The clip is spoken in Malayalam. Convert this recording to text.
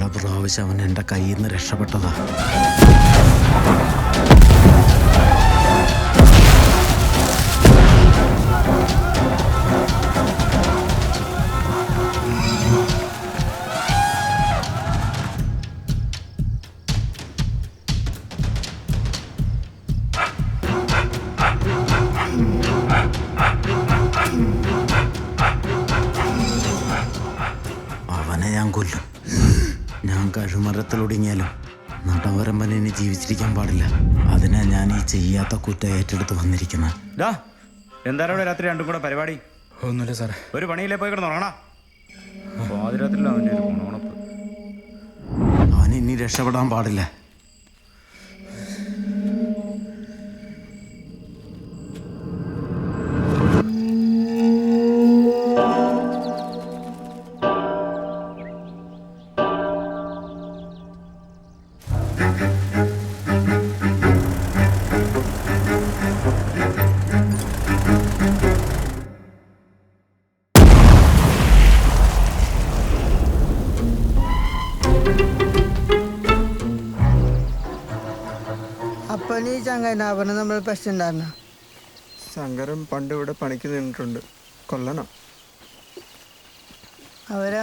പല പ്രാവശ്യം അവൻ എൻ്റെ കയ്യിൽ നിന്ന് രക്ഷപ്പെട്ടതാ. അവനെ ഞാൻ കൊല്ലും. ഞാൻ കഴുമരത്തിലൊടുങ്ങിയാലും നടവരമ്പൻ ഇനി ജീവിച്ചിരിക്കാൻ പാടില്ല. അതിനാ ഞാൻ ഈ ചെയ്യാത്ത കുറ്റം ഏറ്റെടുത്ത് വന്നിരിക്കുന്നത്. എന്തായാലും ഇവിടെ രാത്രി രണ്ടും കൂടെ പരിപാടി? ഒന്നുമില്ല സാറേ. ഒരു പണിയില്ലേ, പോയി കിടന്നുറങ്ങണ. പാതിരാത്രിയില്ല അവൻ്റെ ഒരു ഉണപ്പ്. അവൻ ഇനി രക്ഷപ്പെടാൻ പാടില്ല. അപ്പനീ ചങ്ങനാഭരണം നമ്മൾ പ്രശ്നമുണ്ടായിരുന്ന ശങ്കരൻ പണ്ട് ഇവിടെ പണിക്ക് നിന്നിട്ടുണ്ട്. കൊല്ലണം. അവരാ